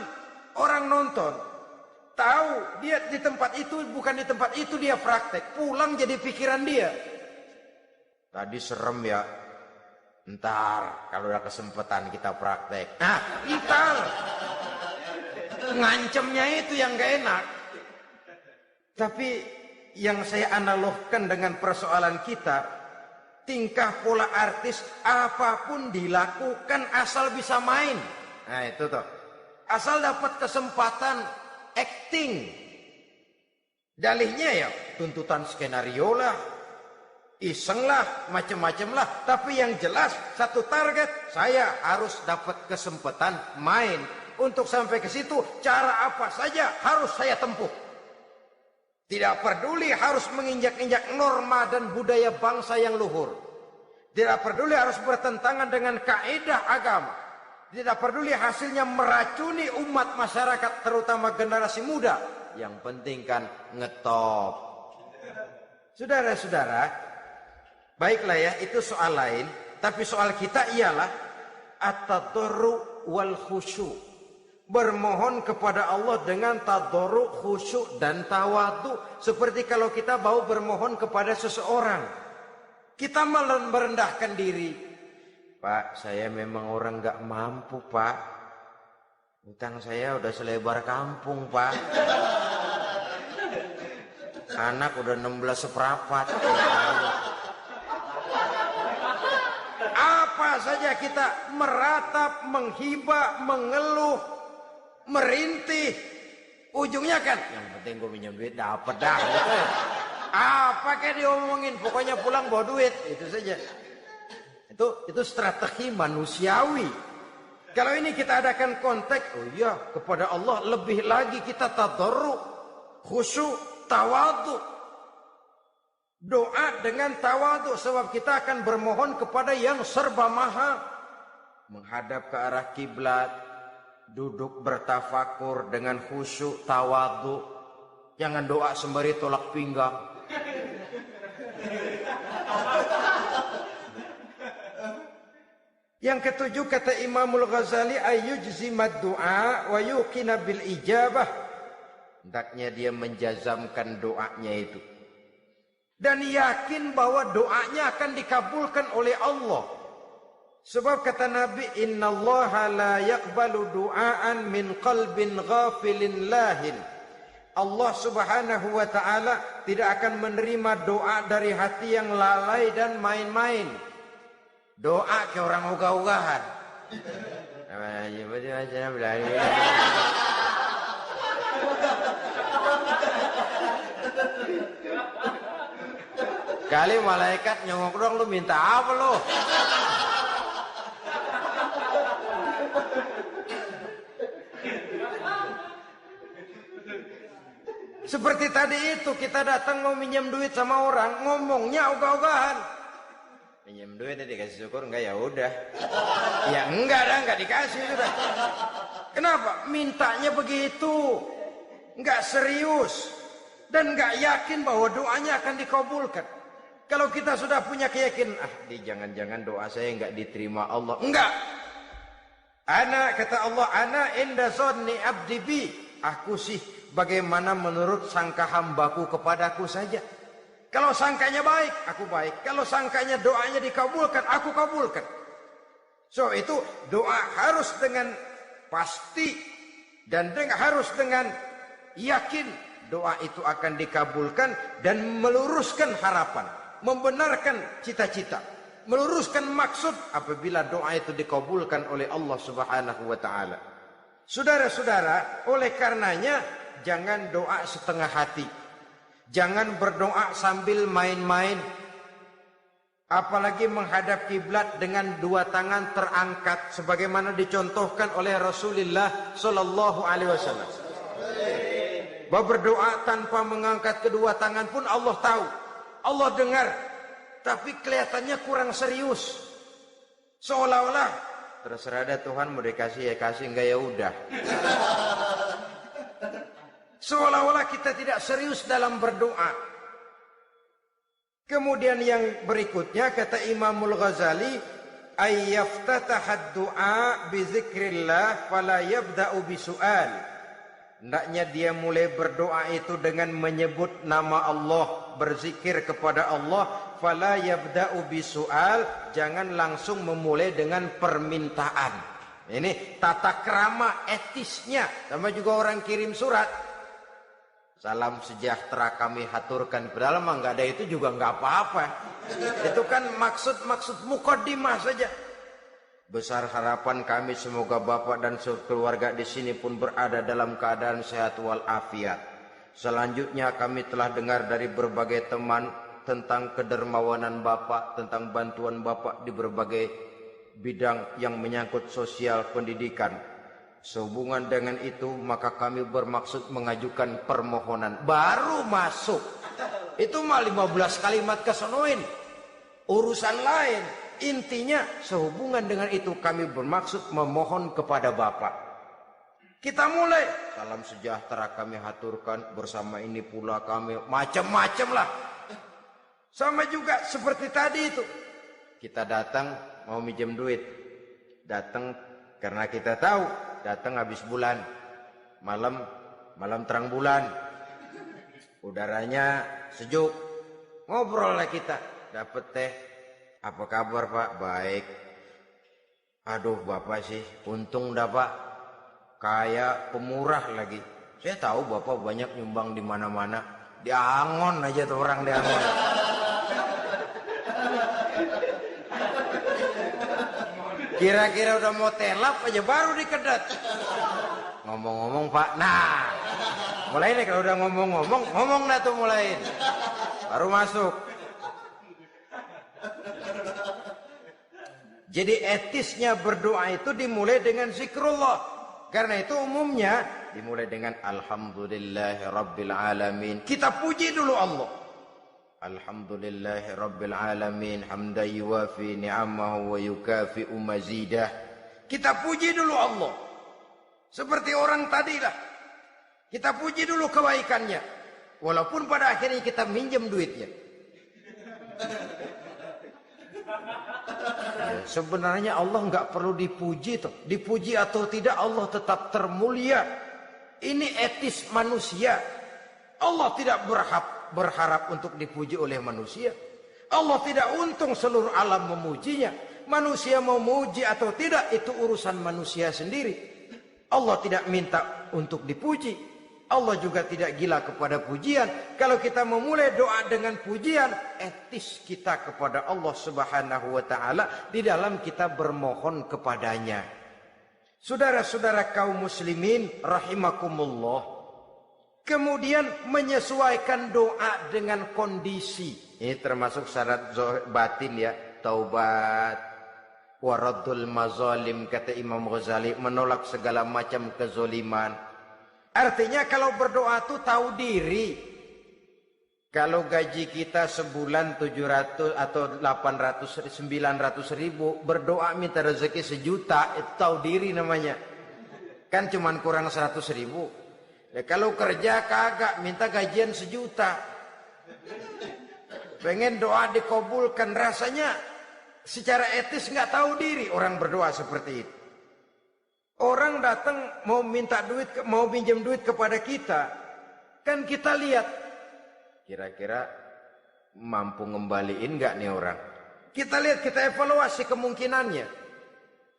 orang nonton tahu dia di tempat itu, bukan di tempat itu dia praktek, pulang jadi pikiran dia. Tadi serem ya. Ntar kalau udah kesempatan kita praktek. Nah, ntar ngancemnya itu yang gak enak. Tapi yang saya analogkan dengan persoalan kita, tingkah pola artis apapun dilakukan asal bisa main. Nah itu tuh, asal dapat kesempatan acting. Dalihnya ya tuntutan skenario lah, iseng lah, macem-macem lah. Tapi yang jelas satu target, saya harus dapat kesempatan main. Untuk sampai ke situ, cara apa saja harus saya tempuh. Tidak peduli harus menginjak-injak norma dan budaya bangsa yang luhur. Tidak peduli harus bertentangan dengan kaidah agama. Tidak peduli hasilnya meracuni umat masyarakat, terutama generasi muda. Yang penting kan ngetop. Saudara-saudara, baiklah ya, itu soal lain. Tapi soal kita ialah at-tadarru wal khusyu'. Bermohon kepada Allah dengan tadarru', khusyuk dan tawadhu. Seperti kalau kita mau bermohon kepada seseorang, kita merendahkan diri. Pak, saya memang orang gak mampu pak. Utang saya udah selebar kampung pak. Anak udah 16 seperempat. Apa saja kita meratap, menghibah, mengeluh, merintih. Ujungnya kan, yang penting gue minjem duit dapet dah. Gitu. Apa kayak diomongin, pokoknya pulang bawa duit. Itu saja. Itu strategi manusiawi. Kalau ini kita adakan konteks, oh iya, kepada Allah lebih lagi kita tadarruk, khusyuk, tawadhu. Doa dengan tawadhu, sebab kita akan bermohon kepada yang serba maha. Menghadap ke arah kiblat, duduk bertafakur dengan khusyuk, tawadhu. Jangan doa sembari tolak pinggang. Yang ketujuh kata Imamul Ghazali, ayyujzimad du'a wa yuqina bil ijabah. Hendaknya dia menjazamkan doanya itu dan yakin bahwa doanya akan dikabulkan oleh Allah. Sebab kata Nabi, innallaha la yaqbalu du'aan min qalbin ghafilin lahin. Allah Subhanahu wa taala tidak akan menerima doa dari hati yang lalai dan main-main. Doa ke orang ugah-ugahan. Kali malaikat nyongok dong, lu minta apa lu? Seperti tadi itu, kita datang mau minjem duit sama orang, ngomongnya ogah-ogahan. Minjem duit dikasih syukur, enggak ya udah. Ya enggak dah, enggak dikasih sudah. Kenapa? Mintanya begitu. Enggak serius. Dan enggak yakin bahwa doanya akan dikabulkan. Kalau kita sudah punya keyakinan, jangan-jangan doa saya enggak diterima Allah. Enggak. Kata Allah, ana inda zonni abdi bi. Aku sih bagaimana menurut sangka hambaku kepadaku saja. Kalau sangkanya baik, aku baik. Kalau sangkanya doanya dikabulkan, aku kabulkan. So itu doa harus dengan pasti dan harus dengan yakin doa itu akan dikabulkan dan meluruskan harapan, membenarkan cita-cita, meluruskan maksud apabila doa itu dikabulkan oleh Allah Subhanahu wa taala. Saudara-saudara, oleh karenanya jangan doa setengah hati. Jangan berdoa sambil main-main. Apalagi menghadap kiblat dengan dua tangan terangkat sebagaimana dicontohkan oleh Rasulullah sallallahu alaihi wasallam. Bahwa berdoa tanpa mengangkat kedua tangan pun Allah tahu. Allah dengar. Tapi kelihatannya kurang serius. Seolah-olah terserah ada Tuhan, mau dikasih ya kasih, enggak ya udah. Seolah-olah kita tidak serius dalam berdoa. Kemudian yang berikutnya kata Imamul Ghazali, ayyaftatahad du'a bi zikrillah fala yabda'u bisu'al. Hendaknya dia mulai berdoa itu dengan menyebut nama Allah, berzikir kepada Allah, fala yabda'u bisu'al, jangan langsung memulai dengan permintaan. Ini tata krama etisnya. Sama juga orang kirim surat, salam sejahtera kami haturkan. Padahal mah nggak ada itu juga nggak apa-apa. Itu kan maksud mukaddimah saja. Besar harapan kami semoga Bapak dan keluarga di sini pun berada dalam keadaan sehat walafiat. Selanjutnya kami telah dengar dari berbagai teman tentang kedermawanan Bapak, tentang bantuan Bapak di berbagai bidang yang menyangkut sosial pendidikan. Sehubungan dengan itu maka kami bermaksud mengajukan permohonan. Baru masuk itu mah 15 kalimat kesonoin, urusan lain. Intinya sehubungan dengan itu kami bermaksud memohon kepada Bapak. Kita mulai, salam sejahtera kami haturkan, bersama ini pula kami, macam-macam lah. Sama juga seperti tadi itu, kita datang mau minjem duit, datang karena kita tahu datang habis bulan, malam terang bulan, udaranya sejuk, ngobrol lah kita, dapet teh, apa kabar Pak? Baik. Aduh Bapak sih, untung dah Pak, kayak pemurah lagi. Saya tahu Bapak banyak nyumbang di mana-mana, Diangon aja tuh orang diangon. Kira-kira udah mau telap aja baru dikedat. Ngomong-ngomong Pak, nah mulai nih kalau udah ngomong-ngomong, ngomong dah tuh mulai. Baru masuk. Jadi etisnya berdoa itu dimulai dengan zikrullah. Karena itu umumnya dimulai dengan Alhamdulillahi Rabbil Alamin. Kita puji dulu Allah. Alhamdulillahi Rabbil Alamin. Hamdan yuwafi ni'amahu wa yukafi'u mazidah. Kita puji dulu Allah. Seperti orang tadi lah. Kita puji dulu kebaikannya. Walaupun pada akhirnya kita minjem duitnya. Sebenarnya Allah nggak perlu dipuji toh. Dipuji atau tidak Allah tetap termulia. Ini etis manusia. Allah tidak berharap untuk dipuji oleh manusia. Allah tidak untung seluruh alam memujinya. Manusia mau muji atau tidak itu urusan manusia sendiri. Allah tidak minta untuk dipuji. Allah juga tidak gila kepada pujian. Kalau kita memulai doa dengan pujian, etis kita kepada Allah Subhanahu wa taala di dalam kita bermohon kepadanya. Saudara-saudara kaum muslimin rahimakumullah. Kemudian menyesuaikan doa dengan kondisi. Ini termasuk syarat batin ya, taubat, waraddul mazalim kata Imam Ghazali, menolak segala macam kezoliman. Artinya kalau berdoa tuh tahu diri. Kalau gaji kita sebulan 700 atau 800, 900 ribu, berdoa minta rezeki 1 juta, itu tahu diri namanya. Kan cuman kurang 100 ribu. Ya, kalau kerja kagak, minta gajian 1 juta. Pengen doa dikabulkan, rasanya secara etis nggak tahu diri orang berdoa seperti itu. Orang datang mau minta duit, mau pinjam duit kepada kita, kan kita lihat kira-kira mampu ngembaliin nggak nih orang. Kita lihat, kita evaluasi kemungkinannya.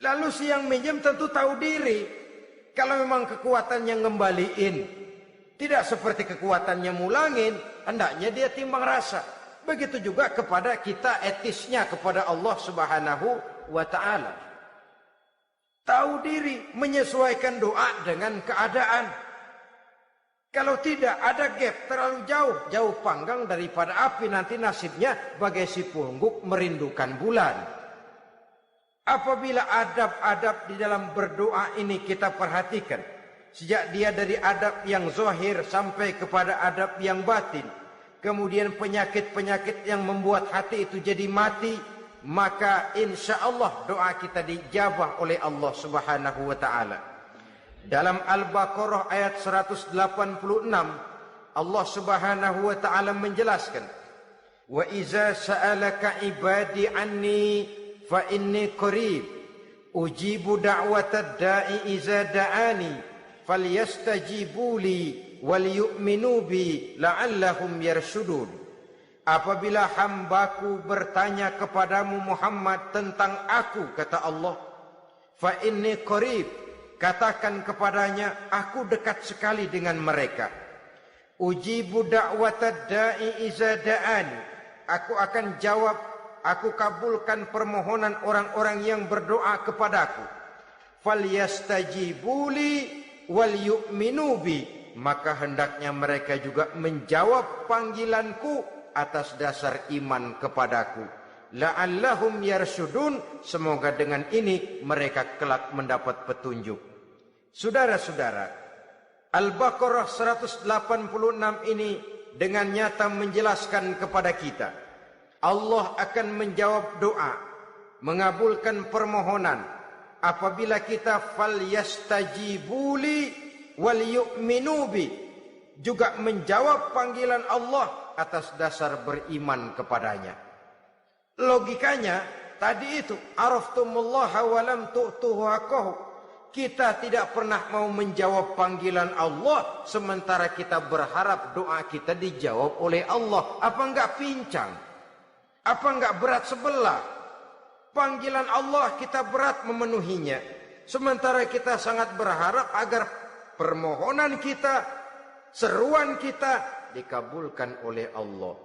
Lalu si yang minjem tentu tahu diri. Kalau memang kekuatannya ngembaliin tidak seperti kekuatannya mulangin, hendaknya dia timbang rasa. Begitu juga kepada kita etisnya kepada Allah Subhanahu wa taala. Tahu diri, menyesuaikan doa dengan keadaan. Kalau tidak ada gap terlalu jauh panggang daripada api, nanti nasibnya bagai si pungguk merindukan bulan. Apabila adab-adab di dalam berdoa ini kita perhatikan, sejak dia dari adab yang zahir sampai kepada adab yang batin, kemudian penyakit-penyakit yang membuat hati itu jadi mati, maka insya Allah doa kita dijabah oleh Allah Subhanahu wa taala. Dalam Al-Baqarah ayat 186 Allah Subhanahu wa taala menjelaskan, wa iza sa'alaka ibadi anni fa inni qarib ujibu da'watad da'i iza da'ani falyastajibu li wal yu'minu bi la'allahum yarshudun. Apabila hambaku bertanya kepadamu Muhammad tentang aku, kata Allah, fa inni qarib, katakan kepadanya aku dekat sekali dengan mereka. Ujibu da'watad da'i iza da'ani, aku akan jawab, aku kabulkan permohonan orang-orang yang berdoa kepadaku. Falyastajibuli wal yu'minu bi, maka hendaknya mereka juga menjawab panggilanku atas dasar iman kepadaku. La'allahum yarshudun, semoga dengan ini mereka kelak mendapat petunjuk. Saudara-saudara, Al-Baqarah 186 ini dengan nyata menjelaskan kepada kita, Allah akan menjawab doa, mengabulkan permohonan apabila kita falyastajibuli wal yu'minu bi, juga menjawab panggilan Allah atas dasar beriman kepadanya. Logikanya tadi itu, araftumullaha wa lam tu'tuhu haqqahu. Kita tidak pernah mau menjawab panggilan Allah sementara kita berharap doa kita dijawab oleh Allah. Apa enggak pincang? Apa enggak berat sebelah? Panggilan Allah kita berat memenuhinya, sementara kita sangat berharap agar permohonan kita, seruan kita dikabulkan oleh Allah.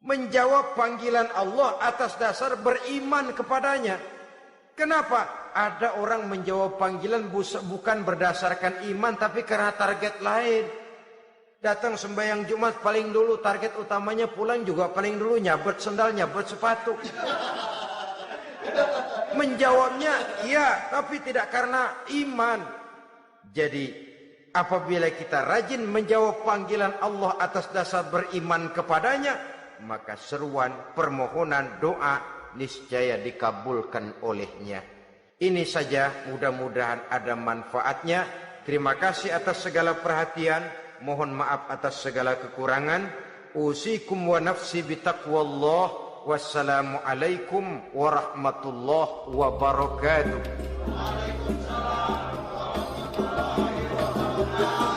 Menjawab panggilan Allah atas dasar beriman kepadanya. Kenapa? Ada orang menjawab panggilan bukan berdasarkan iman, tapi karena target lain. Datang sembahyang Jumat paling dulu, target utamanya pulang juga paling dulu nyabet sendal, nyabet sepatu. Menjawabnya iya, tapi tidak karena iman. Jadi apabila kita rajin menjawab panggilan Allah atas dasar beriman kepadanya, maka seruan, permohonan, doa niscaya dikabulkan olehnya. Ini saja, mudah-mudahan ada manfaatnya. Terima kasih atas segala perhatian. Mohon maaf atas segala kekurangan. Usikum wa nafsi bitaqwallah. Wassalamualaikum warahmatullahi wabarakatuh. Waalaikumsalam warahmatullahi wabarakatuh.